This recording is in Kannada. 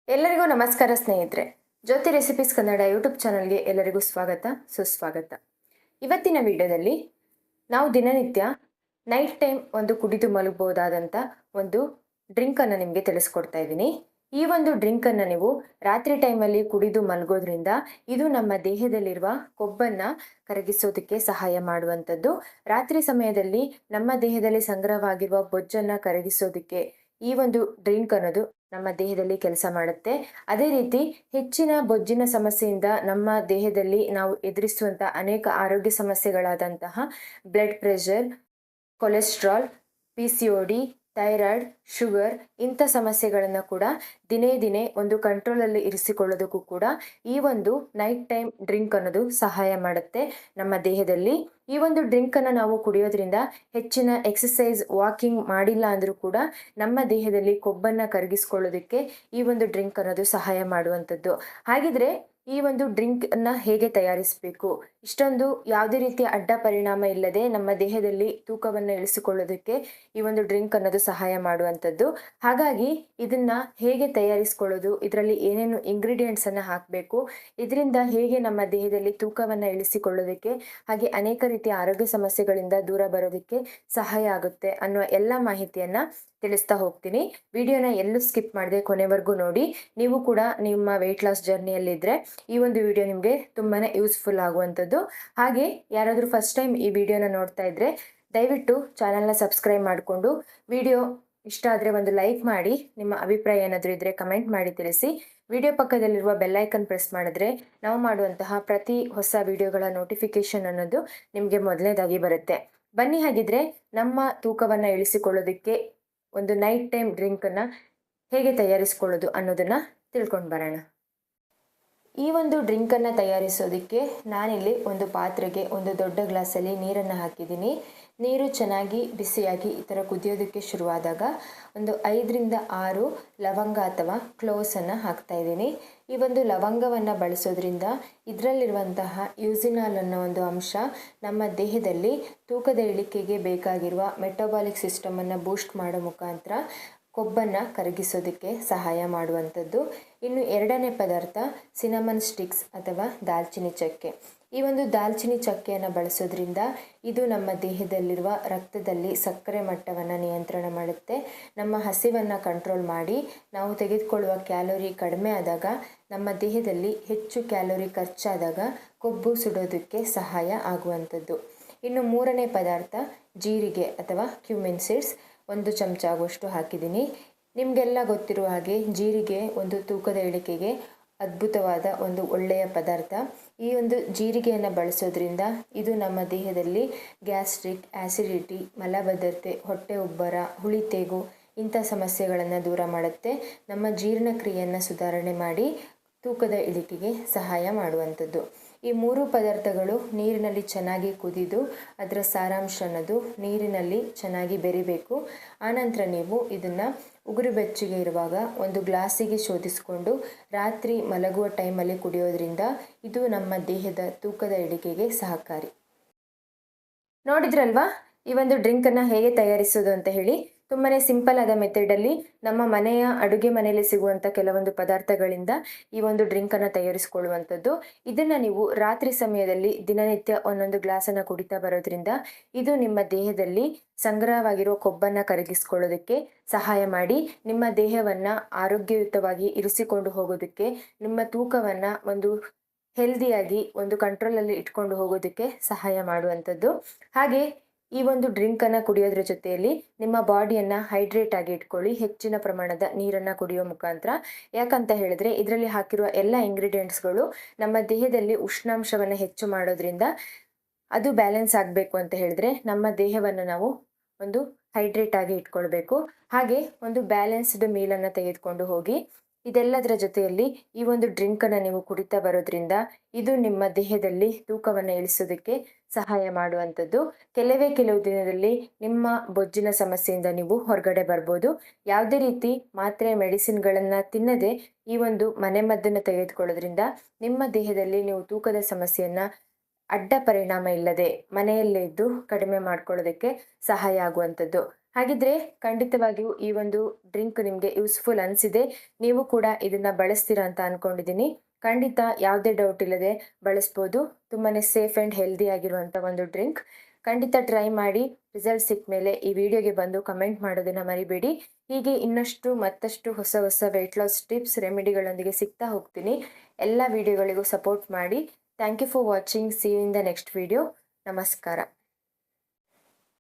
ಎಲ್ಲರಿಗೂ ನಮಸ್ಕಾರ ಸ್ನೇಹಿತರೆ. ಜ್ಯೋತಿ ರೆಸಿಪೀಸ್ ಕನ್ನಡ ಯೂಟ್ಯೂಬ್ ಚಾನಲ್ಗೆ ಎಲ್ಲರಿಗೂ ಸ್ವಾಗತ ಸುಸ್ವಾಗತ. ಇವತ್ತಿನ ವಿಡಿಯೋದಲ್ಲಿ ನಾವು ದಿನನಿತ್ಯ ನೈಟ್ ಟೈಮ್ ಒಂದು ಕುಡಿದು ಮಲಗಬಹುದಾದಂಥ ಒಂದು ಡ್ರಿಂಕನ್ನು ನಿಮಗೆ ತಿಳಿಸ್ಕೊಡ್ತಾ ಇದ್ದೀನಿ. ಈ ಒಂದು ಡ್ರಿಂಕನ್ನು ನೀವು ರಾತ್ರಿ ಟೈಮಲ್ಲಿ ಕುಡಿದು ಮಲಗೋದ್ರಿಂದ ಇದು ನಮ್ಮ ದೇಹದಲ್ಲಿರುವ ಕೊಬ್ಬನ್ನು ಕರಗಿಸೋದಕ್ಕೆ ಸಹಾಯ ಮಾಡುವಂಥದ್ದು. ರಾತ್ರಿ ಸಮಯದಲ್ಲಿ ನಮ್ಮ ದೇಹದಲ್ಲಿ ಸಂಗ್ರಹವಾಗಿರುವ ಬೊಜ್ಜನ್ನು ಕರಗಿಸೋದಕ್ಕೆ ಈ ಒಂದು ಡ್ರಿಂಕ್ ಅನ್ನೋದು ನಮ್ಮ ದೇಹದಲ್ಲಿ ಕೆಲಸ ಮಾಡುತ್ತೆ. ಅದೇ ರೀತಿ ಹೆಚ್ಚಿನ ಬೊಜ್ಜಿನ ಸಮಸ್ಯೆಯಿಂದ ನಮ್ಮ ದೇಹದಲ್ಲಿ ನಾವು ಎದುರಿಸುವಂಥ ಅನೇಕ ಆರೋಗ್ಯ ಸಮಸ್ಯೆಗಳಾದಂತಹ blood pressure, cholesterol, PCOD, thyroid, sugar ಇಂಥ ಸಮಸ್ಯೆಗಳನ್ನು ಕೂಡ ದಿನೇ ದಿನೇ ಒಂದು ಕಂಟ್ರೋಲಲ್ಲಿ ಇರಿಸಿಕೊಳ್ಳೋದಕ್ಕೂ ಕೂಡ ಈ ಒಂದು ನೈಟ್ ಟೈಮ್ ಡ್ರಿಂಕ್ ಅನ್ನೋದು ಸಹಾಯ ಮಾಡುತ್ತೆ ನಮ್ಮ ದೇಹದಲ್ಲಿ. ಈ ಒಂದು ಡ್ರಿಂಕನ್ನು ನಾವು ಕುಡಿಯೋದ್ರಿಂದ ಹೆಚ್ಚಿನ ಎಕ್ಸಸೈಸ್ ವಾಕಿಂಗ್ ಮಾಡಿಲ್ಲ ಅಂದರೂ ಕೂಡ ನಮ್ಮ ದೇಹದಲ್ಲಿ ಕೊಬ್ಬನ್ನು ಕರಗಿಸ್ಕೊಳ್ಳೋದಕ್ಕೆ ಈ ಒಂದು ಡ್ರಿಂಕ್ ಅನ್ನೋದು ಸಹಾಯ ಮಾಡುವಂಥದ್ದು. ಹಾಗಿದ್ರೆ ಈ ಒಂದು ಡ್ರಿಂಕನ್ನು ಹೇಗೆ ತಯಾರಿಸಬೇಕು, ಇಷ್ಟೊಂದು ಯಾವುದೇ ರೀತಿಯ ಅಡ್ಡ ಪರಿಣಾಮ ಇಲ್ಲದೆ ನಮ್ಮ ದೇಹದಲ್ಲಿ ತೂಕವನ್ನು ಇಳಿಸಿಕೊಳ್ಳೋದಕ್ಕೆ ಈ ಒಂದು ಡ್ರಿಂಕ್ ಅನ್ನೋದು ಸಹಾಯ ಮಾಡುವಂಥದ್ದು. ಹಾಗಾಗಿ ಇದನ್ನು ಹೇಗೆ ತಯಾರಿಸ್ಕೊಳ್ಳೋದು, ಇದರಲ್ಲಿ ಏನೇನು ಇಂಗ್ರೀಡಿಯೆಂಟ್ಸನ್ನು ಹಾಕಬೇಕು, ಇದರಿಂದ ಹೇಗೆ ನಮ್ಮ ದೇಹದಲ್ಲಿ ತೂಕವನ್ನು ಇಳಿಸಿಕೊಳ್ಳೋದಕ್ಕೆ ಹಾಗೆ ಅನೇಕ ರೀತಿಯ ಆರೋಗ್ಯ ಸಮಸ್ಯೆಗಳಿಂದ ದೂರ ಬರೋದಕ್ಕೆ ಸಹಾಯ ಆಗುತ್ತೆ ಅನ್ನುವ ಎಲ್ಲ ಮಾಹಿತಿಯನ್ನು ತಿಳಿಸ್ತಾ ಹೋಗ್ತೀನಿ. ವಿಡಿಯೋನ ಎಲ್ಲೂ ಸ್ಕಿಪ್ ಮಾಡದೆ ಕೊನೆವರೆಗೂ ನೋಡಿ. ನೀವು ಕೂಡ ನಿಮ್ಮ ವೆಯ್ಟ್ ಲಾಸ್ ಜರ್ನಿಯಲ್ಲಿದ್ದರೆ ಈ ಒಂದು ವಿಡಿಯೋ ನಿಮಗೆ ತುಂಬಾ ಯೂಸ್ಫುಲ್ ಆಗುವಂಥದ್ದು. ಹಾಗೆ ಯಾರಾದರೂ ಫಸ್ಟ್ ಟೈಮ್ ಈ ವಿಡಿಯೋನ ನೋಡ್ತಾ ಇದ್ದರೆ ದಯವಿಟ್ಟು ಚಾನಲ್ನ ಸಬ್ಸ್ಕ್ರೈಬ್ ಮಾಡಿಕೊಂಡು ವಿಡಿಯೋ ಇಷ್ಟ ಆದರೆ ಒಂದು ಲೈಕ್ ಮಾಡಿ, ನಿಮ್ಮ ಅಭಿಪ್ರಾಯ ಏನಾದರೂ ಇದ್ದರೆ ಕಮೆಂಟ್ ಮಾಡಿ ತಿಳಿಸಿ. ವಿಡಿಯೋ ಪಕ್ಕದಲ್ಲಿರುವ ಬೆಲ್ಲೈಕನ್ ಪ್ರೆಸ್ ಮಾಡಿದ್ರೆ ನಾವು ಮಾಡುವಂತಹ ಪ್ರತಿ ಹೊಸ ವಿಡಿಯೋಗಳ ನೋಟಿಫಿಕೇಷನ್ ಅನ್ನೋದು ನಿಮಗೆ ಮೊದಲನೇದಾಗಿ ಬರುತ್ತೆ. ಬನ್ನಿ ಹಾಗಿದ್ರೆ ನಮ್ಮ ತೂಕವನ್ನು ಇಳಿಸಿಕೊಳ್ಳೋದಕ್ಕೆ ಒಂದು ನೈಟ್ ಟೈಮ್ ಡ್ರಿಂಕನ್ನು ಹೇಗೆ ತಯಾರಿಸ್ಕೊಳ್ಳೋದು ಅನ್ನೋದನ್ನು ತಿಳ್ಕೊಂಡು ಬರೋಣ. ಈ ಒಂದು ಡ್ರಿಂಕನ್ನು ತಯಾರಿಸೋದಕ್ಕೆ ನಾನಿಲ್ಲಿ ಒಂದು ಪಾತ್ರೆಗೆ ಒಂದು ದೊಡ್ಡ ಗ್ಲಾಸಲ್ಲಿ ನೀರನ್ನು ಹಾಕಿದ್ದೀನಿ. ನೀರು ಚೆನ್ನಾಗಿ ಬಿಸಿಯಾಗಿ ಈ ಥರ ಕುದಿಯೋದಕ್ಕೆ ಶುರುವಾದಾಗ ಒಂದು 5ರಿಂದ 6 ಲವಂಗ ಅಥವಾ ಕ್ಲೋವ್ಸನ್ನು ಹಾಕ್ತಾ ಇದ್ದೀನಿ. ಈ ಒಂದು ಲವಂಗವನ್ನು ಬಳಸೋದ್ರಿಂದ ಇದರಲ್ಲಿರುವಂತಹ ಯೂಸಿನಾಲ್ ಅನ್ನೋ ಒಂದು ಅಂಶ ನಮ್ಮ ದೇಹದಲ್ಲಿ ತೂಕದ ಇಳಿಕೆಗೆ ಬೇಕಾಗಿರುವ ಮೆಟಬಾಲಿಕ್ ಸಿಸ್ಟಮನ್ನು ಬೂಸ್ಟ್ ಮಾಡೋ ಮುಖಾಂತರ ಕೊಬ್ಬನ್ನು ಕರಗಿಸೋದಕ್ಕೆ ಸಹಾಯ ಮಾಡುವಂಥದ್ದು. ಇನ್ನು ಎರಡನೇ ಪದಾರ್ಥ ಸಿನಮನ್ ಸ್ಟಿಕ್ಸ್ ಅಥವಾ ದಾಲ್ಚಿನ್ನಿ ಚಕ್ಕೆ. ಈ ಒಂದು ದಾಲ್ಚಿನ್ನಿ ಚಕ್ಕೆಯನ್ನು ಬಳಸೋದ್ರಿಂದ ಇದು ನಮ್ಮ ದೇಹದಲ್ಲಿರುವ ರಕ್ತದಲ್ಲಿ ಸಕ್ಕರೆ ಮಟ್ಟವನ್ನು ನಿಯಂತ್ರಣ ಮಾಡುತ್ತೆ. ನಮ್ಮ ಹಸಿವನ್ನು ಕಂಟ್ರೋಲ್ ಮಾಡಿ ನಾವು ತೆಗೆದುಕೊಳ್ಳುವ ಕ್ಯಾಲೋರಿ ಕಡಿಮೆ ಆದಾಗ ನಮ್ಮ ದೇಹದಲ್ಲಿ ಹೆಚ್ಚು ಕ್ಯಾಲೋರಿ ಖರ್ಚಾದಾಗ ಕೊಬ್ಬು ಸುಡೋದಕ್ಕೆ ಸಹಾಯ ಆಗುವಂಥದ್ದು. ಇನ್ನು ಮೂರನೇ ಪದಾರ್ಥ ಜೀರಿಗೆ ಅಥವಾ ಕ್ಯುಮಿನ್ ಸೀಡ್ಸ್. 1 ಚಮಚ ಆಗುವಷ್ಟು ಹಾಕಿದ್ದೀನಿ. ನಿಮಗೆಲ್ಲ ಗೊತ್ತಿರುವ ಹಾಗೆ ಜೀರಿಗೆ ಒಂದು ತೂಕದ ಇಳಿಕೆಗೆ ಅದ್ಭುತವಾದ ಒಂದು ಒಳ್ಳೆಯ ಪದಾರ್ಥ. ಈ ಒಂದು ಜೀರಿಗೆಯನ್ನು ಬಳಸೋದ್ರಿಂದ ಇದು ನಮ್ಮ ದೇಹದಲ್ಲಿ ಗ್ಯಾಸ್ಟ್ರಿಕ್, ಆ್ಯಸಿಡಿಟಿ, ಮಲಬದ್ಧತೆ, ಹೊಟ್ಟೆ ಉಬ್ಬರ, ಹುಳಿತೇಗು ಇಂಥ ಸಮಸ್ಯೆಗಳನ್ನು ದೂರ ಮಾಡುತ್ತೆ. ನಮ್ಮ ಜೀರ್ಣಕ್ರಿಯೆಯನ್ನು ಸುಧಾರಣೆ ಮಾಡಿ ತೂಕದ ಇಳಿಕೆಗೆ ಸಹಾಯ ಮಾಡುವಂಥದ್ದು. ಈ 3 ಪದಾರ್ಥಗಳು ನೀರಿನಲ್ಲಿ ಚೆನ್ನಾಗಿ ಕುದಿದು ಅದರ ಸಾರಾಂಶ ಅನ್ನೋದು ನೀರಿನಲ್ಲಿ ಚೆನ್ನಾಗಿ ಬೆರಿಬೇಕು. ಆನಂತರ ನೀವು ಇದನ್ನು ಉಗುರು ಬೆಚ್ಚಗೆ ಇರುವಾಗ ಒಂದು ಗ್ಲಾಸಿಗೆ ಶೋಧಿಸಿಕೊಂಡು ರಾತ್ರಿ ಮಲಗುವ ಟೈಮಲ್ಲಿ ಕುಡಿಯೋದ್ರಿಂದ ಇದು ನಮ್ಮ ದೇಹದ ತೂಕದ ಇಳಿಕೆಗೆ ಸಹಕಾರಿ. ನೋಡಿದ್ರಲ್ವಾ ಈ ಒಂದು ಡ್ರಿಂಕನ್ನು ಹೇಗೆ ತಯಾರಿಸೋದು ಅಂತ ಹೇಳಿ. ತುಂಬಾ ಸಿಂಪಲ್ ಆದ ಮೆಥಡಲ್ಲಿ ನಮ್ಮ ಮನೆಯ ಅಡುಗೆ ಮನೆಯಲ್ಲಿ ಸಿಗುವಂಥ ಕೆಲವೊಂದು ಪದಾರ್ಥಗಳಿಂದ ಈ ಒಂದು ಡ್ರಿಂಕನ್ನು ತಯಾರಿಸಿಕೊಳ್ಳುವಂಥದ್ದು. ಇದನ್ನು ನೀವು ರಾತ್ರಿ ಸಮಯದಲ್ಲಿ ದಿನನಿತ್ಯ ಒಂದೊಂದು ಗ್ಲಾಸನ್ನು ಕುಡಿತಾ ಬರೋದ್ರಿಂದ ಇದು ನಿಮ್ಮ ದೇಹದಲ್ಲಿ ಸಂಗ್ರಹವಾಗಿರೋ ಕೊಬ್ಬನ್ನು ಕರಗಿಸ್ಕೊಳ್ಳೋದಕ್ಕೆ ಸಹಾಯ ಮಾಡಿ ನಿಮ್ಮ ದೇಹವನ್ನು ಆರೋಗ್ಯಯುತವಾಗಿ ಇರಿಸಿಕೊಂಡು ಹೋಗೋದಕ್ಕೆ, ನಿಮ್ಮ ತೂಕವನ್ನು ಒಂದು ಹೆಲ್ದಿಯಾಗಿ ಒಂದು ಕಂಟ್ರೋಲಲ್ಲಿ ಇಟ್ಕೊಂಡು ಹೋಗೋದಕ್ಕೆ ಸಹಾಯ ಮಾಡುವಂಥದ್ದು. ಹಾಗೆ ಈ ಒಂದು ಡ್ರಿಂಕನ್ನು ಕುಡಿಯೋದ್ರ ಜೊತೆಯಲ್ಲಿ ನಿಮ್ಮ ಬಾಡಿಯನ್ನು ಹೈಡ್ರೇಟ್ ಆಗಿ ಇಟ್ಕೊಳ್ಳಿ. ಹೆಚ್ಚಿನ ಪ್ರಮಾಣದ ನೀರನ್ನು ಕುಡಿಯೋ ಮುಖಾಂತರ. ಯಾಕಂತ ಹೇಳಿದ್ರೆ ಇದರಲ್ಲಿ ಹಾಕಿರುವ ಎಲ್ಲ ಇಂಗ್ರೀಡಿಯೆಂಟ್ಸ್ಗಳು ನಮ್ಮ ದೇಹದಲ್ಲಿ ಉಷ್ಣಾಂಶವನ್ನು ಹೆಚ್ಚು ಮಾಡೋದ್ರಿಂದ ಅದು ಬ್ಯಾಲೆನ್ಸ್ ಆಗಬೇಕು ಅಂತ ಹೇಳಿದ್ರೆ ನಮ್ಮ ದೇಹವನ್ನು ನಾವು ಒಂದು ಹೈಡ್ರೇಟ್ ಆಗಿ ಇಟ್ಕೊಳ್ಬೇಕು. ಹಾಗೆ ಒಂದು ಬ್ಯಾಲೆನ್ಸ್ಡ್ ಮೀಲನ್ನು ತೆಗೆದುಕೊಂಡು ಹೋಗಿ. ಇದೆಲ್ಲದರ ಜೊತೆಯಲ್ಲಿ ಈ ಒಂದು ಡ್ರಿಂಕನ್ನು ನೀವು ಕುಡಿತಾ ಬರೋದ್ರಿಂದ ಇದು ನಿಮ್ಮ ದೇಹದಲ್ಲಿ ತೂಕವನ್ನು ಇಳಿಸೋದಕ್ಕೆ ಸಹಾಯ ಮಾಡುವಂಥದ್ದು. ಕೆಲವು ದಿನದಲ್ಲಿ ನಿಮ್ಮ ಬೊಜ್ಜಿನ ಸಮಸ್ಯೆಯಿಂದ ನೀವು ಹೊರಗಡೆ ಬರ್ಬೋದು. ಯಾವುದೇ ರೀತಿ ಮಾತ್ರೆ ಮೆಡಿಸಿನ್ಗಳನ್ನು ತಿನ್ನದೆ ಈ ಒಂದು ಮನೆಮದ್ದನ್ನು ತೆಗೆದುಕೊಳ್ಳೋದ್ರಿಂದ ನಿಮ್ಮ ದೇಹದಲ್ಲಿ ನೀವು ತೂಕದ ಸಮಸ್ಯೆಯನ್ನು ಅಡ್ಡ ಪರಿಣಾಮ ಇಲ್ಲದೆ ಮನೆಯಲ್ಲೇ ಇದ್ದು ಕಡಿಮೆ ಮಾಡ್ಕೊಳ್ಳೋದಕ್ಕೆ ಸಹಾಯ ಆಗುವಂಥದ್ದು. ಹಾಗಿದ್ರೆ ಖಂಡಿತವಾಗಿಯೂ ಈ ಒಂದು ಡ್ರಿಂಕ್ ನಿಮಗೆ ಯೂಸ್ಫುಲ್ ಅನಿಸಿದೆ, ನೀವು ಕೂಡ ಇದನ್ನು ಬಳಸ್ತೀರಾ ಅಂತ ಅಂದ್ಕೊಂಡಿದ್ದೀನಿ. ಖಂಡಿತ ಯಾವುದೇ ಡೌಟ್ ಇಲ್ಲದೆ ಬಳಸ್ಬೋದು. ತುಂಬಾ ಸೇಫ್ ಆ್ಯಂಡ್ ಹೆಲ್ದಿ ಆಗಿರುವಂಥ ಒಂದು ಡ್ರಿಂಕ್. ಖಂಡಿತ ಟ್ರೈ ಮಾಡಿ. ರಿಸಲ್ಟ್ ಸಿಕ್ಕ ಮೇಲೆ ಈ ವಿಡಿಯೋಗೆ ಬಂದು ಕಮೆಂಟ್ ಮಾಡೋದನ್ನು ಮರಿಬೇಡಿ. ಹೀಗೆ ಇನ್ನಷ್ಟು ಮತ್ತಷ್ಟು ಹೊಸ ಹೊಸ ವೆಯ್ಟ್ ಲಾಸ್ ಟಿಪ್ಸ್ ರೆಮಿಡಿಗಳೊಂದಿಗೆ ಸಿಗ್ತಾ ಹೋಗ್ತೀನಿ. ಎಲ್ಲ ವಿಡಿಯೋಗಳಿಗೂ ಸಪೋರ್ಟ್ ಮಾಡಿ. Thank you for watching. See you in the next video. ನಮಸ್ಕಾರ.